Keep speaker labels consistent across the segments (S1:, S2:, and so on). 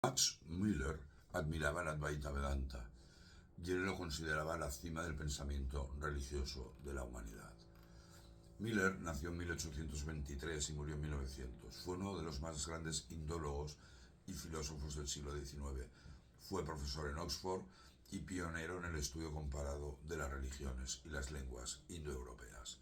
S1: Max Müller admiraba el Advaita Vedanta y él lo consideraba la cima del pensamiento religioso de la humanidad. Miller nació en 1823 y murió en 1900. Fue uno de los más grandes indólogos y filósofos del siglo XIX. Fue profesor en Oxford y pionero en el estudio comparado de las religiones y las lenguas indoeuropeas.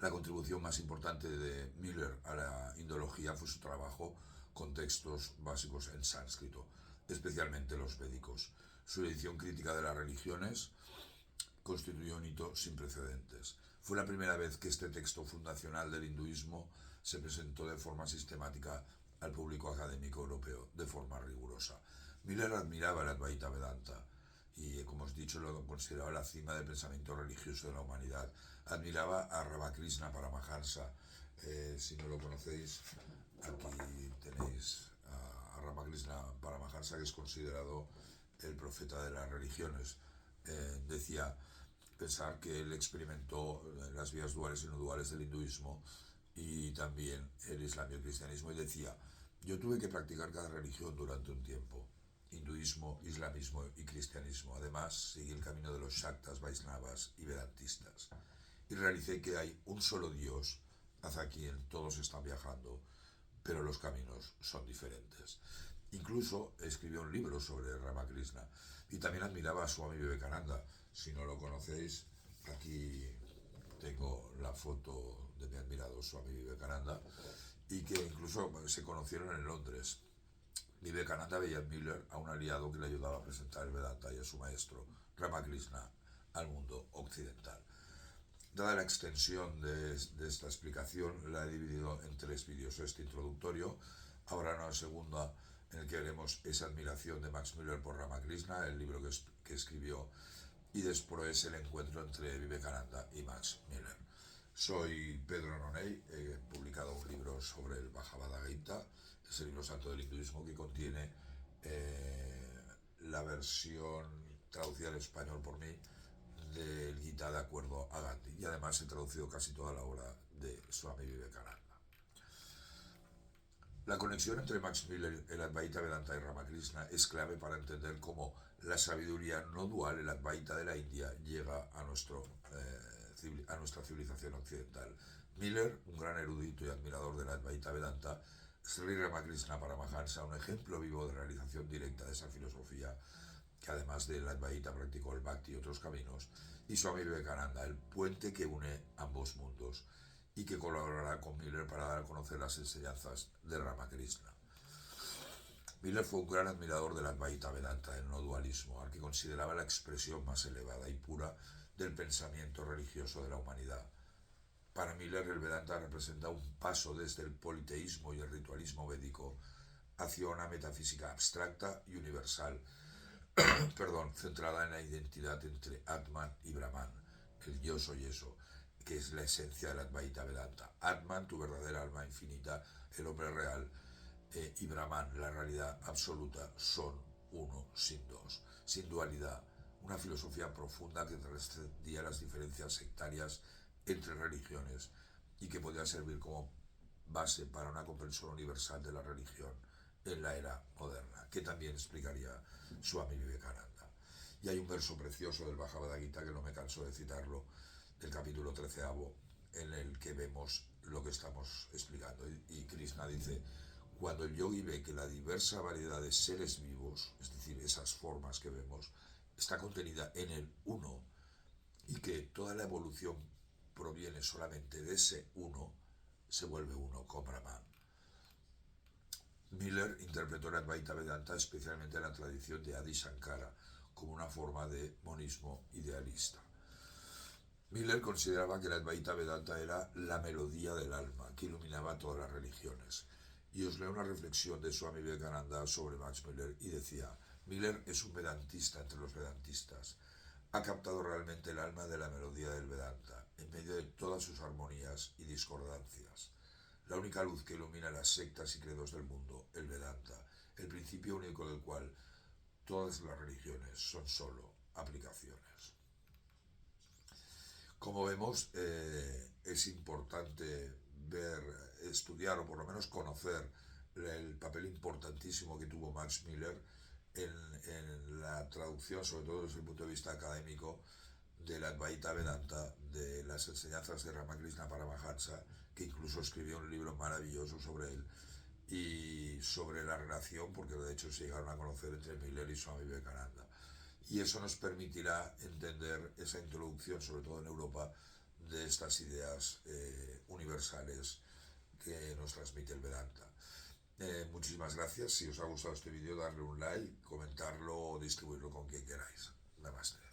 S1: La contribución más importante de Miller a la indología fue su trabajo con textos básicos en sánscrito, especialmente los védicos. Su edición crítica de las religiones constituyó un hito sin precedentes. Fue la primera vez que este texto fundacional del hinduismo se presentó de forma sistemática al público académico europeo, de forma rigurosa. Miller admiraba el Advaita Vedanta y, como os he dicho, lo consideraba la cima del pensamiento religioso de la humanidad. Admiraba a Ramakrishna Paramahansa. Si no lo conocéis, aquí tenéis a Ramakrishna Paramahansa, que es considerado el profeta de las religiones. Decía pensar que él experimentó las vías duales y no duales del hinduismo y también el islam y el cristianismo, y decía: yo tuve que practicar cada religión durante un tiempo, hinduismo, islamismo y cristianismo. Además, seguí el camino de los Shaktas, Vaisnavas y Vedantistas, y realicé que hay un solo Dios hacia quien todos están viajando, pero los caminos son diferentes. Incluso escribió un libro sobre Ramakrishna y también admiraba a Swami Vivekananda. Si no lo conocéis, aquí tengo la foto de mi admirado Swami Vivekananda, y que incluso se conocieron en Londres. Vivekananda veía en Miller a un aliado que le ayudaba a presentar el Vedanta y a su maestro Ramakrishna al mundo occidental. Dada la extensión de esta explicación, la he dividido en 3 vídeos: este introductorio, ahora una segunda en el que veremos esa admiración de Max Müller por Ramakrishna, el libro que escribió, y después el encuentro entre Vivekananda y Max Müller. Soy Pedro Noney, he publicado un libro sobre el Bhagavad Gita, es el libro santo del hinduismo, que contiene la versión traducida al español por mí del Gita de acuerdo a Gandhi, y además he traducido casi toda la obra de Swami Vivekananda. La conexión entre Max Müller, el Advaita Vedanta y Ramakrishna es clave para entender cómo la sabiduría no dual, el Advaita de la India, llega a nuestra civilización occidental. Miller, un gran erudito y admirador del Advaita Vedanta, Sri Ramakrishna Paramahansa, un ejemplo vivo de realización directa de esa filosofía, que además del Advaita practicó el Bhakti y otros caminos, y Swami Vivekananda, el puente que une ambos mundos y que colaborará con Miller para dar a conocer las enseñanzas de Ramakrishna. Miller fue un gran admirador del Advaita Vedanta, el no dualismo, al que consideraba la expresión más elevada y pura del pensamiento religioso de la humanidad. Para Miller, el Vedanta representa un paso desde el politeísmo y el ritualismo védico hacia una metafísica abstracta y universal, centrada en la identidad entre Atman y Brahman, el yo soy eso, que es la esencia del Advaita Vedanta. Atman, tu verdadera alma infinita, el hombre real, y Brahman, la realidad absoluta, son uno sin dos, sin dualidad. Una filosofía profunda que trascendía las diferencias sectarias entre religiones y que podía servir como base para una comprensión universal de la religión en la era moderna, que también explicaría Swami Vivekananda. Y hay un verso precioso del Bhagavad Gita, que no me canso de citarlo, del capítulo 13, en el que vemos lo que estamos explicando. Y Krishna dice: cuando el yogi ve que la diversa variedad de seres vivos, es decir, esas formas que vemos, está contenida en el uno, y que toda la evolución proviene solamente de ese uno, se vuelve uno con Brahman. Miller interpretó el Advaita Vedanta especialmente en la tradición de Adi Shankara como una forma de monismo idealista. Miller consideraba que el Advaita Vedanta era la melodía del alma que iluminaba todas las religiones. Y os leo una reflexión de Swami Vivekananda sobre Max Miller, y decía: Miller es un vedantista entre los vedantistas. Ha captado realmente el alma de la melodía del Vedanta, en medio de todas sus armonías y discordancias. La única luz que ilumina las sectas y credos del mundo, el Vedanta, el principio único del cual todas las religiones son solo aplicaciones. Como vemos, es importante estudiar o por lo menos conocer el papel importantísimo que tuvo Max Miller en la traducción, sobre todo desde el punto de vista académico, del Advaita Vedanta, de las enseñanzas de Ramakrishna Paramahansa, que incluso escribió un libro maravilloso sobre él, y sobre la relación, porque de hecho se llegaron a conocer entre Miller y Swami Vivekananda. Y eso nos permitirá entender esa introducción, sobre todo en Europa, de estas ideas universales que nos transmite el Vedanta. Muchísimas gracias. Si os ha gustado este vídeo, darle un like, comentarlo o distribuirlo con quien queráis. Namaste.